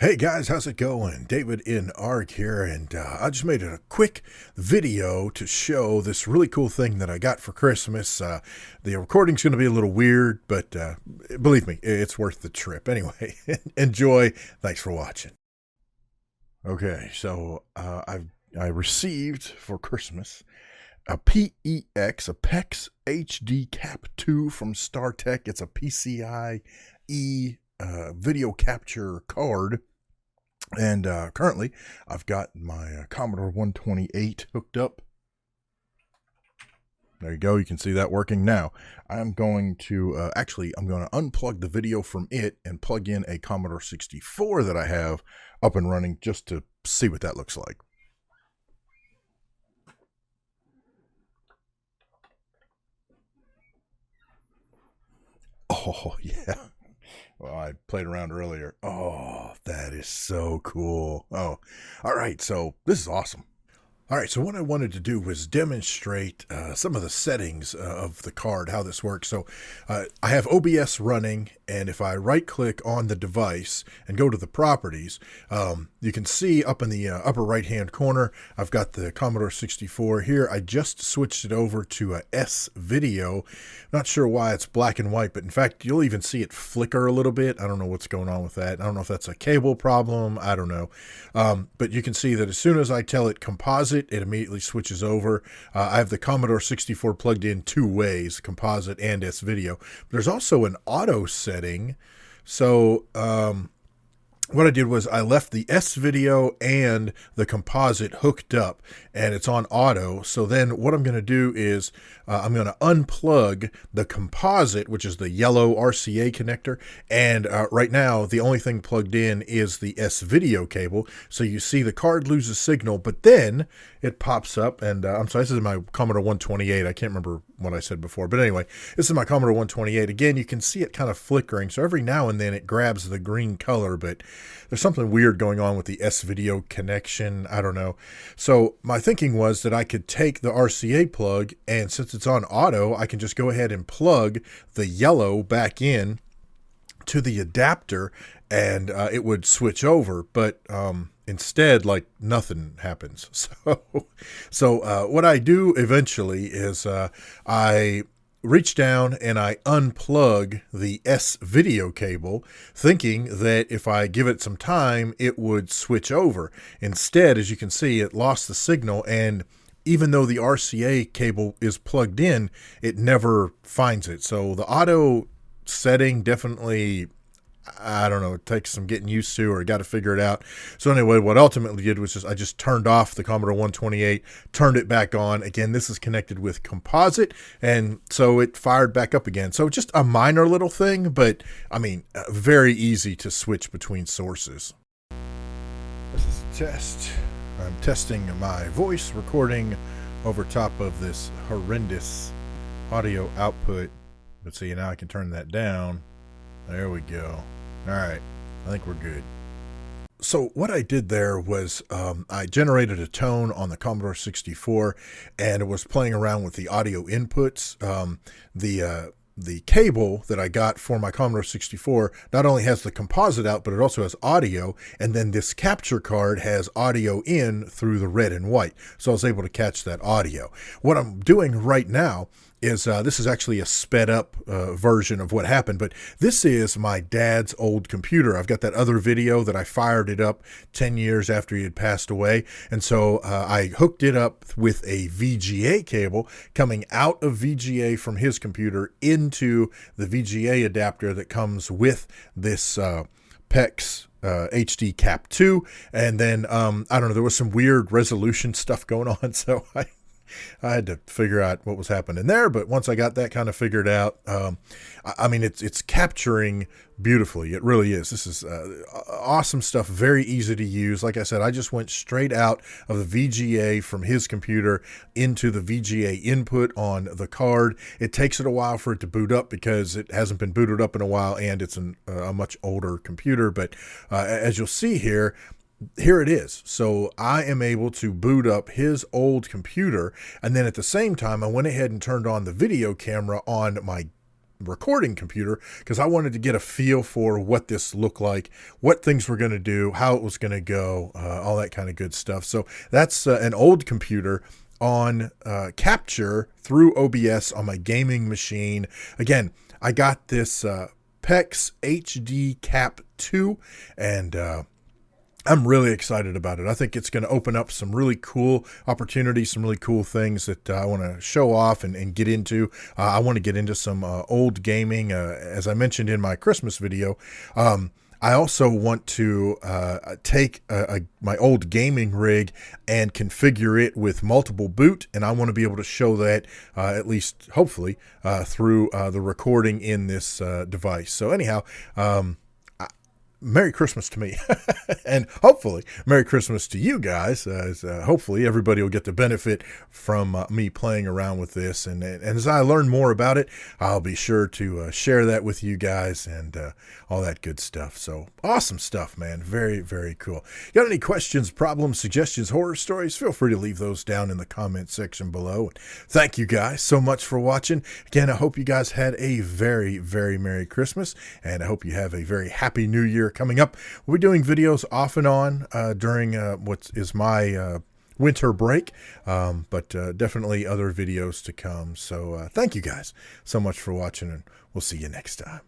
Hey guys, how's it going? davidinark here, and I just made a quick video to show this really cool thing that I got for Christmas. The recording's going to be a little weird, but believe me, it's worth the trip. Anyway, enjoy. Thanks for watching. Okay, so I received for Christmas a PEXHDCAP2 from StarTech. It's a PCIe video capture card. And currently, I've got my Commodore 128 hooked up. There you go. You can see that working now. I'm going to, I'm going to unplug the video from it and plug in a Commodore 64 that I have up and running just to see what that looks like. Oh, yeah. Well, I played around earlier. Oh, that is so cool. Oh, all right. So this is awesome. All right, so what I wanted to do was demonstrate some of the settings of the card, how this works. So I have OBS running, and if I right-click on the device and go to the properties, you can see up in the upper right-hand corner, I've got the Commodore 64 here. I just switched it over to a S-Video. Not sure why it's black and white, but in fact, you'll even see it flicker a little bit. I don't know what's going on with that. I don't know if that's a cable problem. I don't know. But you can see that as soon as I tell it composite, it immediately switches over. I have the Commodore 64 plugged in two ways, composite and S-Video. There's also an auto setting. So what I did was I left the S-Video and the composite hooked up, and it's on auto. So then what I'm going to do is I'm going to unplug the composite, which is the yellow RCA connector. And right now, the only thing plugged in is the S-Video cable. So you see the card loses signal, but then it pops up. And I'm sorry, this is my Commodore 128. I can't remember what I said before. But anyway, this is my Commodore 128. Again, you can see it kind of flickering. So every now and then it grabs the green color, but there's something weird going on with the S-Video connection. I don't know. So my thinking was that I could take the RCA plug, and since it's on auto, I can just go ahead and plug the yellow back in to the adapter, and it would switch over. But instead, like, nothing happens. So what I do eventually is I reach down and I unplug the S-Video cable, thinking that if I give it some time, it would switch over. Instead, as you can see, it lost the signal, and even though the RCA cable is plugged in, it never finds it. So the auto setting definitely, I don't know, it takes some getting used to, or got to figure it out. So anyway, what I ultimately did was I just turned off the Commodore 128, turned it back on. Again, this is connected with composite, and so it fired back up again. So just a minor little thing, but I mean, very easy to switch between sources. This is a test. I'm testing my voice recording over top of this horrendous audio output. Let's see, now I can turn that down. There we go. All right, I think we're good. So what I did there was I generated a tone on the Commodore 64, and it was playing around with the audio inputs. The cable that I got for my Commodore 64 not only has the composite out, but it also has audio, and then this capture card has audio in through the red and white. So I was able to catch that audio. What I'm doing right now is this is actually a sped up version of what happened, but this is my dad's old computer. I've got that other video that I fired it up 10 years after he had passed away, and so I hooked it up with a VGA cable coming out of VGA from his computer into the VGA adapter that comes with this PEX HDCAP2, and then I don't know, there was some weird resolution stuff going on, so I had to figure out what was happening there, but once I got that kind of figured out, I mean, it's capturing beautifully. It really is. This is awesome stuff, very easy to use. Like I said, I just went straight out of the VGA from his computer into the VGA input on the card. It takes it a while for it to boot up because it hasn't been booted up in a while, and it's a much older computer, but as you'll see here, here it is. So I am able to boot up his old computer, and then at the same time I went ahead and turned on the video camera on my recording computer because I wanted to get a feel for what this looked like, what things were going to do, how it was going to go, all that kind of good stuff. So that's an old computer on capture through OBS on my gaming machine. Again, I got this PEXHDCAP2, and I'm really excited about it. I think it's going to open up some really cool opportunities, some really cool things that I want to show off and get into. I want to get into some old gaming, as I mentioned in my Christmas video. I also want to take my old gaming rig and configure it with multiple boot, and I want to be able to show that, at least hopefully, through the recording in this device. So anyhow, Merry Christmas to me, and hopefully Merry Christmas to you guys. Hopefully everybody will get the benefit from me playing around with this, and as I learn more about it, I'll be sure to share that with you guys and all that good stuff. So awesome stuff, man. Very, very cool. Got any questions, problems, suggestions, horror stories? Feel free to leave those down in the comment section below. Thank you guys so much for watching. Again, I hope you guys had a very, very Merry Christmas, and I hope you have a very Happy New Year coming up. We'll be doing videos off and on during what is my winter break, but definitely other videos to come. So thank you guys so much for watching, and we'll see you next time.